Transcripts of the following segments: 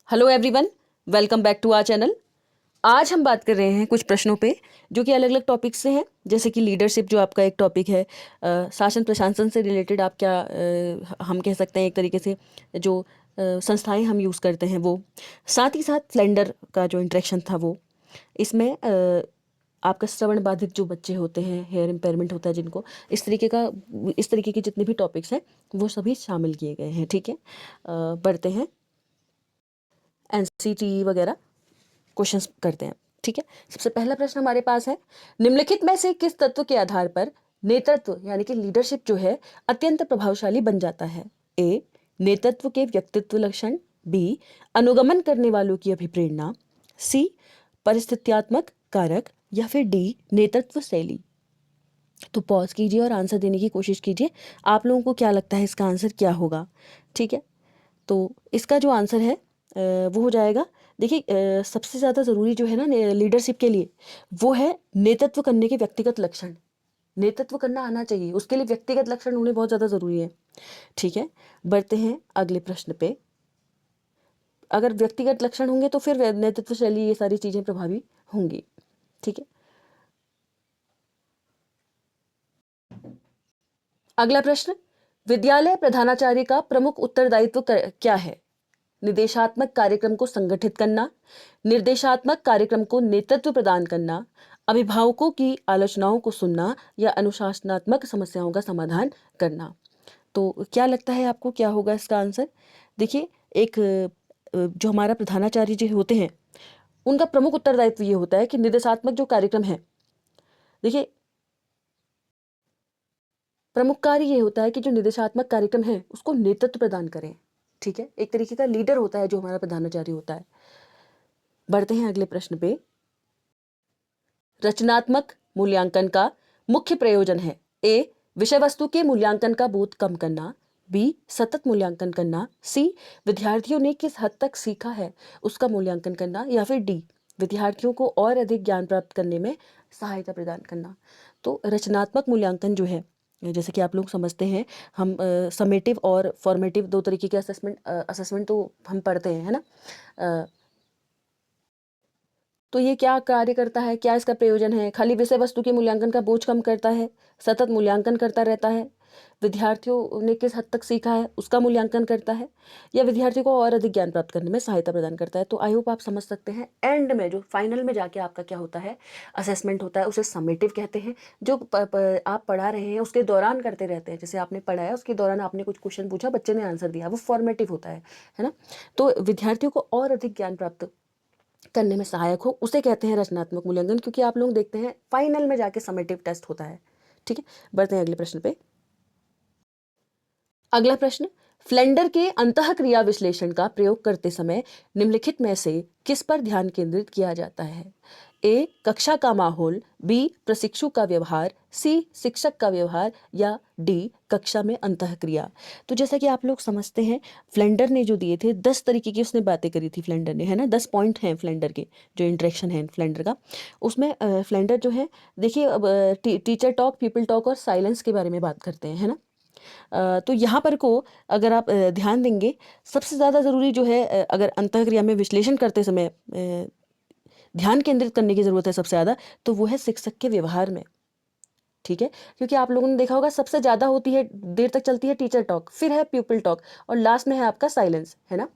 Hello everyone, welcome back to our channel. आज हम बात कर रहे हैं कुछ प्रश्नों पे जो कि अलग अलग टॉपिक से हैं, जैसे कि लीडरशिप जो आपका एक टॉपिक है, शासन प्रशासन से रिलेटेड आप क्या हम कह सकते हैं एक तरीके से जो संस्थाएं हम यूज़ करते हैं वो, साथ ही साथ फ्लेंडर का जो इंटरेक्शन था वो, इसमें आपका श्रवण बाधित जो बच्चे होते हैं, हेयर इम्पेयरमेंट होता है जिनको, इस तरीके के जितने भी टॉपिक्स हैं वो सभी शामिल किए गए हैं। ठीक है, बढ़ते हैं एनसीटी वगैरह क्वेश्चंस करते हैं। ठीक है, सबसे पहला प्रश्न हमारे पास है, निम्नलिखित में से किस तत्व के आधार पर नेतृत्व यानी कि लीडरशिप जो है अत्यंत प्रभावशाली बन जाता है? ए, नेतृत्व के व्यक्तित्व लक्षण, बी, अनुगमन करने वालों की अभिप्रेरणा, सी, परिस्थित्यात्मक कारक, या फिर डी, नेतृत्व शैली। तो पॉज कीजिए और आंसर देने की कोशिश कीजिए। आप लोगों को क्या लगता है इसका आंसर क्या होगा? ठीक है, तो इसका जो आंसर है वो हो जाएगा, देखिए सबसे ज़्यादा ज़रूरी जो है ना लीडरशिप के लिए, वो है नेतृत्व करने के व्यक्तिगत लक्षण। नेतृत्व करना आना चाहिए, उसके लिए व्यक्तिगत लक्षण होने बहुत ज़्यादा ज़रूरी है। ठीक है, बढ़ते हैं अगले प्रश्न पे। अगर व्यक्तिगत लक्षण होंगे तो फिर नेतृत्व शैली, ये सारी चीज़ें प्रभावी होंगी। ठीक है, अगला प्रश्न, विद्यालय प्रधानाचार्य का प्रमुख उत्तरदायित्व क्या है? निदेशात्मक कार्यक्रम को संगठित करना, निर्देशात्मक कार्यक्रम को नेतृत्व प्रदान करना, अभिभावकों की आलोचनाओं को सुनना, या अनुशासनात्मक समस्याओं का समाधान करना। तो क्या लगता है आपको क्या होगा इसका आंसर? देखिए, एक जो हमारा प्रधानाचार्य जी होते हैं उनका प्रमुख उत्तरदायित्व ये होता है कि निर्देशात्मक जो कार्यक्रम है, देखिए प्रमुख कार्य ये होता है कि जो निर्देशात्मक कार्यक्रम है उसको नेतृत्व प्रदान करें। ठीक है, एक तरीके का लीडर होता है जो हमारा प्रधानाचार्य होता है। बढ़ते हैं अगले प्रश्न पे। रचनात्मक मूल्यांकन का मुख्य प्रयोजन है? ए, विषय वस्तु के मूल्यांकन का बोध कम करना, बी, सतत मूल्यांकन करना, सी, विद्यार्थियों ने किस हद तक सीखा है उसका मूल्यांकन करना, या फिर डी, विद्यार्थियों को और अधिक ज्ञान प्राप्त करने में सहायता प्रदान करना। तो रचनात्मक मूल्यांकन जो है, जैसे कि आप लोग समझते हैं, हम समेटिव और फॉर्मेटिव दो तरीके के असेसमेंट तो हम पढ़ते हैं, है ना? तो ये क्या कार्य करता है, क्या इसका प्रयोजन है? खाली विषय वस्तु के मूल्यांकन का बोझ कम करता है, सतत मूल्यांकन करता रहता है, विद्यार्थियों ने किस हद तक सीखा है उसका मूल्यांकन करता है, या विद्यार्थियों को और अधिक ज्ञान प्राप्त करने में सहायता प्रदान करता है। तो आई होप आप समझ सकते हैं, एंड में जो फाइनल में जाके आपका क्या होता है, असेसमेंट होता है, उसे समेटिव कहते हैं। जो आप पढ़ा रहे हैं उसके दौरान करते रहते हैं, जैसे आपने पढ़ाया उसके दौरान आपने कुछ क्वेश्चन पूछा, बच्चे ने आंसर दिया, वो फॉर्मेटिव होता है ना? तो विद्यार्थियों को और अधिक ज्ञान प्राप्त करने में सहायक हो उसे कहते हैं रचनात्मक मूल्यांकन, क्योंकि आप लोग देखते हैं फाइनल में जाके समेटिव टेस्ट होता है। ठीक है, बढ़ते हैं अगले प्रश्न पे। अगला प्रश्न, फ्लेंडर के अंतःक्रिया विश्लेषण का प्रयोग करते समय निम्नलिखित में से किस पर ध्यान केंद्रित किया जाता है? ए, कक्षा का माहौल, बी, प्रशिक्षु का व्यवहार, सी, शिक्षक का व्यवहार, या डी, कक्षा में अंतःक्रिया। तो जैसा कि आप लोग समझते हैं, फ्लेंडर ने जो दिए थे 10 तरीके की उसने बातें करी थी फ्लेंडर ने, है ना? 10 पॉइंट हैं फ्लेंडर के, जो इंटरेक्शन है फ्लेंडर का। उसमें फ्लेंडर जो है, देखिए अब टीचर टॉक, पीपल टॉक और साइलेंस के बारे में बात करते हैं, है ना? तो यहाँ पर को अगर आप ध्यान देंगे, सबसे ज़्यादा ज़रूरी जो है, अगर अंतःक्रिया में विश्लेषण करते समय ध्यान केंद्रित करने की ज़रूरत है सबसे ज़्यादा, तो वो है शिक्षक के व्यवहार में। ठीक है, क्योंकि आप लोगों ने देखा होगा सबसे ज़्यादा होती है, देर तक चलती है टीचर टॉक, फिर है पीपल टॉक, और लास्ट में है आपका साइलेंस, है ना?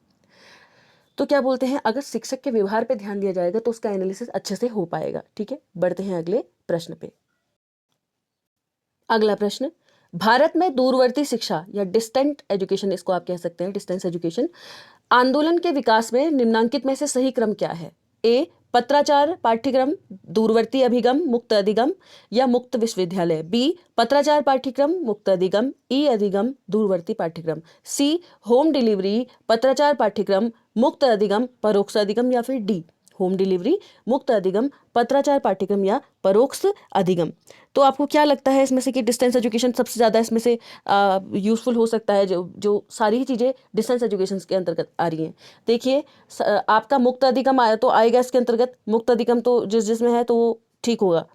तो क्या बोलते हैं, अगर शिक्षक के व्यवहार पे ध्यान दिया जाएगा तो उसका एनालिसिस अच्छे से हो पाएगा। ठीक है, बढ़ते हैं अगले प्रश्न पे। अगला प्रश्न, भारत में दूरवर्ती शिक्षा या डिस्टेंट एजुकेशन, इसको आप कह सकते हैं डिस्टेंस एजुकेशन, आंदोलन के विकास में निम्नांकित में से सही क्रम क्या है? ए, पत्राचार पाठ्यक्रम, दूरवर्ती अभिगम, मुक्त अधिगम, या मुक्त विश्वविद्यालय। बी, पत्राचार पाठ्यक्रम, मुक्त अधिगम, ई अधिगम, दूरवर्ती पाठ्यक्रम। सी, होम डिलीवरी, पत्राचार पाठ्यक्रम, मुक्त अधिगम, परोक्ष अधिगम, या फिर डी, होम डिलीवरी, मुक्त अधिगम, पत्राचार पाठ्यक्रम, या परोक्ष अधिगम। तो आपको क्या लगता है इसमें से कि डिस्टेंस एजुकेशन सबसे ज़्यादा इसमें से यूज़फुल हो सकता है? जो जो सारी ही चीज़ें डिस्टेंस एजुकेशन के अंतर्गत आ रही हैं। देखिए, आपका मुक्त अधिगम आया तो आएगा इसके अंतर्गत, मुक्त अधिगम तो जिसमें है तो वो ठीक होगा।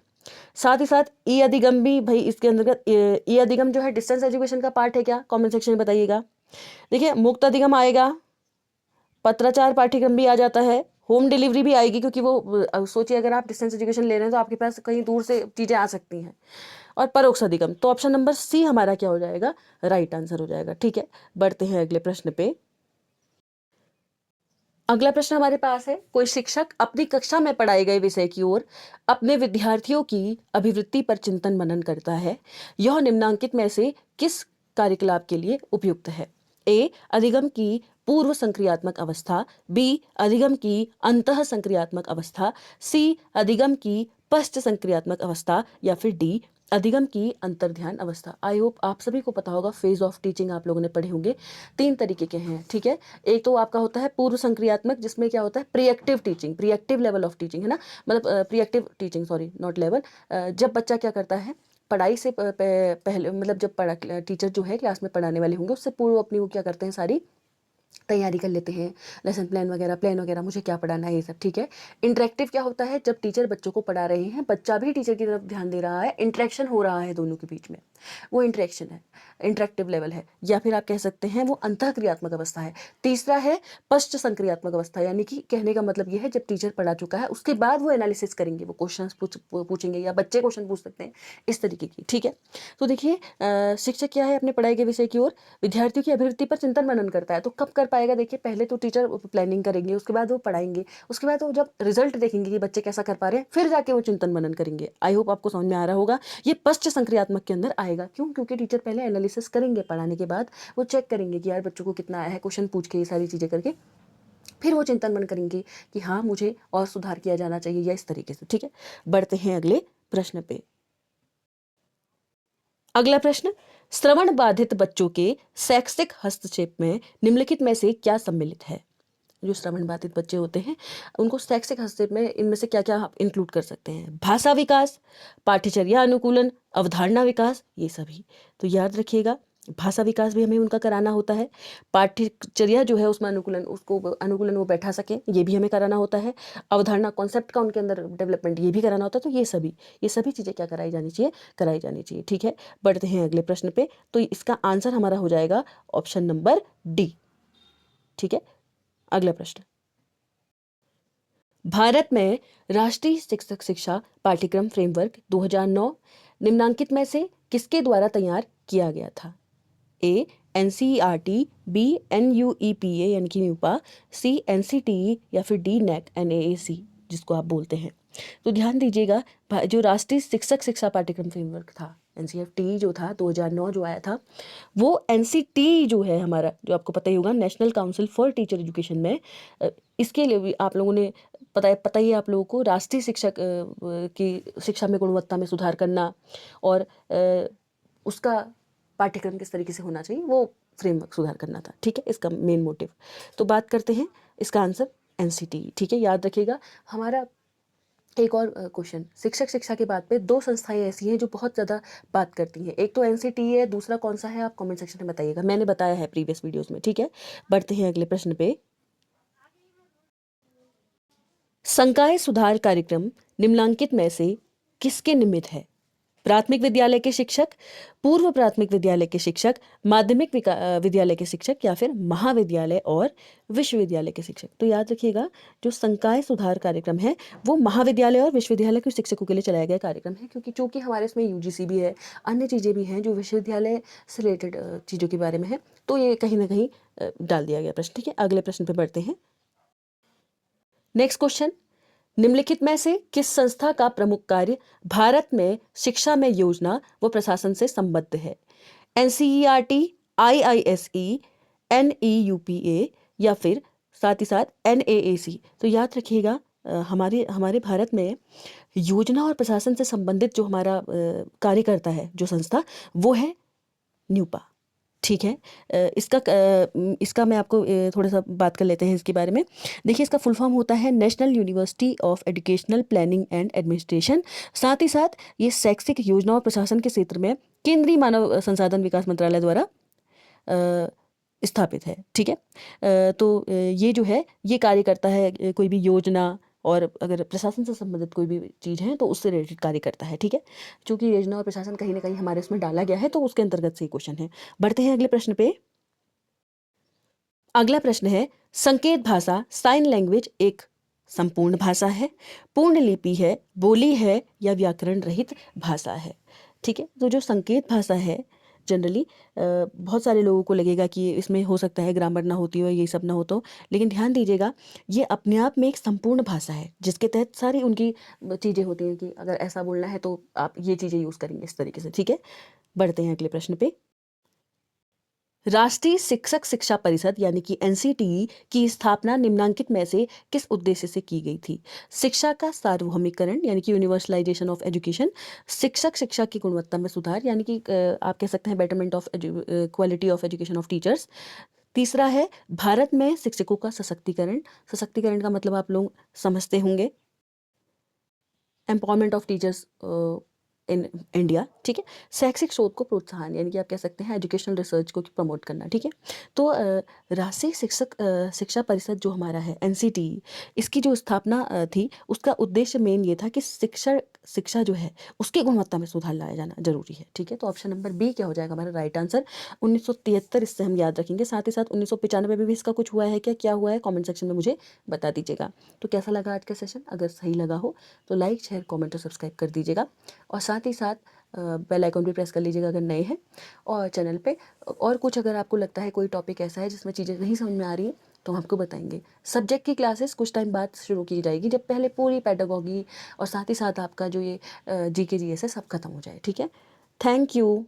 साथ ही साथ ई अधिगम भी भाई इसके अंतर्गत, ई अधिगम जो है डिस्टेंस एजुकेशन का पार्ट है क्या? कमेंट सेक्शन में बताइएगा। देखिए, मुक्त अधिगम आएगा पत्राचार पाठ्यक्रम भी आ जाता है, होम डिलीवरी भी आएगी, क्योंकि वो सोचिए अगर आप डिस्टेंस एजुकेशन ले रहे हैं तो आपके पास कहीं दूर से चीज़ें आ सकती हैं, और परोक्ष अधिगम। तो ऑप्शन नंबर सी हमारा क्या हो जाएगा, राइट आंसर हो जाएगा। ठीक है, बढ़ते हैं अगले प्रश्न पे। अगला प्रश्न हमारे पास है, कोई शिक्षक अपनी कक्षा में पढ़ाए गए विषय की ओर अपने विद्यार्थियों की अभिवृत्ति पर चिंतन मनन करता है, यह निम्नांकित में से किस कार्यकलाप के लिए उपयुक्त है? ए, अधिगम की पूर्व संक्रियात्मक अवस्था, बी, अधिगम की अंतः संक्रियात्मक अवस्था, सी, अधिगम की पश्च संक्रियात्मक अवस्था, या फिर डी, अधिगम की अंतर्ध्यान अवस्था। आई होप आप सभी को पता होगा, फेज ऑफ टीचिंग आप लोगों ने पढ़े होंगे, 3 तरीके के हैं। ठीक है, एक तो आपका होता है पूर्व संक्रियात्मक, जिसमें क्या होता है, प्रिएक्टिव टीचिंग, प्रिएक्टिव लेवल ऑफ टीचिंग है ना, मतलब प्रिएक्टिव टीचिंग, सॉरी नॉट लेवल। जब बच्चा क्या करता है, पढ़ाई से पहले, मतलब जब टीचर जो है क्लास में पढ़ाने वाले होंगे उससे पूर्व अपनी वो क्या करते हैं, सारी तैयारी कर लेते हैं, लेसन प्लान वगैरह मुझे क्या पढ़ाना है, ये सब। ठीक है, इंटरेक्टिव क्या होता है, जब टीचर बच्चों को पढ़ा रहे हैं, बच्चा भी टीचर की तरफ ध्यान दे रहा है, इंटरेक्शन हो रहा है दोनों के बीच में, वो इंटरेक्शन है, इंटरेक्टिव लेवल है। या फिर आप कह सकते हैं वो अंतःक्रियात्मक अवस्था है। तीसरा है पश्च संक्रियात्मक अवस्था, यानी कि कहने का मतलब ये है जब टीचर पढ़ा चुका है उसके बाद वो एनालिसिस करेंगे, वो क्वेश्चन पूछेंगे या बच्चे क्वेश्चन पूछ सकते हैं, इस तरीके की। ठीक है, तो देखिए शिक्षक क्या है, अपने पढ़ाई के विषय की ओर विद्यार्थियों की अभिवृत्ति पर चिंतन मनन करता है। तो कब कर पाएगा, देखिए पहले तो टीचर प्लानिंग करेंगे, उसके बाद वो पढ़ाएंगे, उसके बाद वो जब रिजल्ट देखेंगे कि बच्चे कैसा कर पा रहे हैं, फिर जाके वो चिंतन मनन करेंगे। आई होप आपको समझ में आ रहा होगा, ये पश्च संक्रियात्मक के अंदर आएगा। क्यों? क्योंकि टीचर पहले एनालिसिस करेंगे, पढ़ाने के बाद वो चेक करेंगे कि यार बच्चों को कितना आया है, क्वेश्चन पूछ के ये सारी चीज़ें करके फिर वो चिंतन मन करेंगे कि हाँ मुझे और सुधार किया जाना चाहिए, या इस तरीके से। ठीक है, बढ़ते हैं अगले प्रश्न पे। अगला प्रश्न, श्रवण बाधित बच्चों के शैक्षिक हस्तक्षेप में निम्नलिखित में से क्या सम्मिलित है? जो श्रवण बाधित बच्चे होते हैं उनको शैक्षिक हस्तक्षेप में इनमें से क्या क्या आप इंक्लूड कर सकते हैं? भाषा विकास, पाठ्यचर्या अनुकूलन, अवधारणा विकास, ये सभी। तो याद रखिएगा, भाषा विकास भी हमें उनका कराना होता है, पाठ्यचर्या जो है उसमें अनुकूलन, उसको अनुकूलन वो बैठा सके, ये भी हमें कराना होता है, अवधारणा कॉन्सेप्ट का उनके अंदर डेवलपमेंट ये भी कराना होता है। तो ये सभी चीज़ें क्या कराई जानी चाहिए, कराई जानी चाहिए। ठीक है, बढ़ते हैं अगले प्रश्न पे। तो इसका आंसर हमारा हो जाएगा ऑप्शन नंबर डी। ठीक है, अगला प्रश्न, भारत में राष्ट्रीय शिक्षक शिक्षा पाठ्यक्रम फ्रेमवर्क 2009 निम्नांकित में से किसके द्वारा तैयार किया गया था? ए, एनसीईआरटी, बी, एनयूईपीए यानी कि न्यूपा, सी, एनसीटीई, या फिर डी, नेक एनएएसी जिसको आप बोलते हैं। तो ध्यान दीजिएगा, जो राष्ट्रीय शिक्षक शिक्षा पाठ्यक्रम फ्रेमवर्क था, एनसीएफटी जो था 2009 जो आया था, वो एनसीटी जो है हमारा, जो आपको पता ही होगा, national council for teacher education में, इसके लिए भी आप लोगों ने पता ही है आप लोगों को, राष्ट्रीय शिक्षक की शिक्षा में गुणवत्ता में सुधार करना और उसका पाठ्यक्रम किस तरीके से होना चाहिए, वो फ्रेमवर्क सुधार करना था। ठीक है, इसका मेन मोटिव। तो बात करते हैं, इसका आंसर एनसीटी। ठीक है, याद रखिएगा। हमारा एक और क्वेश्चन, शिक्षक शिक्षा के बाद पे 2 संस्थाएं ऐसी हैं जो बहुत ज़्यादा बात करती हैं, एक तो एनसीटी है, दूसरा कौन सा है आप कमेंट सेक्शन में बताइएगा, मैंने बताया है प्रीवियस वीडियोस में। ठीक है, बढ़ते हैं अगले प्रश्न पे। संकाय सुधार कार्यक्रम निम्नांकित में से किसके निमित्त है? प्राथमिक विद्यालय के शिक्षक, पूर्व प्राथमिक विद्यालय के शिक्षक, माध्यमिक विद्यालय के शिक्षक, या फिर महाविद्यालय और विश्वविद्यालय के शिक्षक? तो याद रखिएगा, जो संकाय सुधार कार्यक्रम है वो महाविद्यालय और विश्वविद्यालय के शिक्षकों के लिए चलाया गया कार्यक्रम है, क्योंकि चूंकि हमारे इसमें यूजीसी भी है, अन्य चीज़ें भी हैं जो विश्वविद्यालय से रिलेटेड चीज़ों के बारे में है, तो ये कहीं ना कहीं डाल दिया गया प्रश्न। ठीक है, अगले प्रश्न पर बढ़ते हैं। नेक्स्ट क्वेश्चन, निम्नलिखित में से किस संस्था का प्रमुख कार्य भारत में शिक्षा में योजना व प्रशासन से संबद्ध है? एनसीईआरटी, आईआईएसई, एनईयूपीए, या फिर साथ ही साथ एनएएसी? तो याद रखिएगा, हमारे हमारे भारत में योजना और प्रशासन से संबंधित जो हमारा कार्य करता है जो संस्था, वो है न्यूपा। ठीक है, इसका मैं आपको थोड़ा सा बात कर लेते हैं इसके बारे में। देखिए, इसका फुल फॉर्म होता है national university of educational planning and administration. साथ ही साथ ये शैक्षिक योजना और प्रशासन के क्षेत्र में केंद्रीय मानव संसाधन विकास मंत्रालय द्वारा स्थापित है। ठीक है, तो ये जो है ये कार्य करता है, कोई भी योजना और अगर प्रशासन से संबंधित कोई भी चीज़ है तो उससे रिलेटेड कार्य करता है। ठीक है, चूंकि योजना और प्रशासन कहीं ना कहीं हमारे उसमें डाला गया है तो उसके अंतर्गत से क्वेश्चन है। बढ़ते हैं अगले प्रश्न पे। अगला प्रश्न है, संकेत भाषा साइन लैंग्वेज एक संपूर्ण भाषा है, पूर्ण लिपि है, बोली है या व्याकरण रहित भाषा है? ठीक है, तो जो संकेत भाषा है जनरली बहुत सारे लोगों को लगेगा कि इसमें हो सकता है ग्रामर ना होती हो, ये सब ना हो, तो लेकिन ध्यान दीजिएगा, ये अपने आप में एक संपूर्ण भाषा है जिसके तहत सारी उनकी चीज़ें होती हैं कि अगर ऐसा बोलना है तो आप ये चीज़ें यूज़ करेंगे इस तरीके से। ठीक है, बढ़ते हैं अगले प्रश्न पे। राष्ट्रीय शिक्षक शिक्षा परिषद यानी कि एनसीटीई की स्थापना निम्नांकित में से किस उद्देश्य से की गई थी? शिक्षा का सार्वभौमिकरण यानी कि यूनिवर्सलाइजेशन ऑफ एजुकेशन, शिक्षक शिक्षा की गुणवत्ता में सुधार यानी कि आप कह सकते हैं betterment of quality of education of teachers. तीसरा है भारत में शिक्षकों का सशक्तिकरण, सशक्तिकरण का मतलब आप लोग समझते होंगे, empowerment of teachers in India. ठीक है, शैक्षिक शोध को प्रोत्साहन यानी कि आप कह सकते हैं एजुकेशनल रिसर्च को प्रमोट करना। ठीक है, तो राष्ट्रीय शिक्षा परिषद जो हमारा है एनसीटीई, इसकी जो स्थापना थी उसका उद्देश्य मेन ये था कि शिक्षा जो है उसकी गुणवत्ता में सुधार लाया जाना जरूरी है। ठीक है, तो ऑप्शन नंबर बी क्या हो जाएगा हमारा राइट आंसर, 1973 इससे हम याद रखेंगे। साथ ही साथ 1995 में भी इसका कुछ हुआ है क्या, क्या हुआ है, कमेंट सेक्शन में मुझे बता दीजिएगा। तो कैसा लगा आज का सेशन? अगर सही लगा हो तो लाइक शेयर कमेंट और सब्सक्राइब कर दीजिएगा, और साथ ही साथ बेल आइकन भी प्रेस कर लीजिएगा अगर नए हैं और चैनल पे। और कुछ अगर आपको लगता है कोई टॉपिक ऐसा है जिसमें चीज़ें नहीं समझ में आ रही हैं तो हम आपको बताएंगे। सब्जेक्ट की क्लासेस कुछ टाइम बाद शुरू की जाएगी, जब पहले पूरी पेडागॉजी और साथ ही साथ आपका जो ये जीके जीएस है सब खत्म हो जाए। ठीक है, थैंक यू।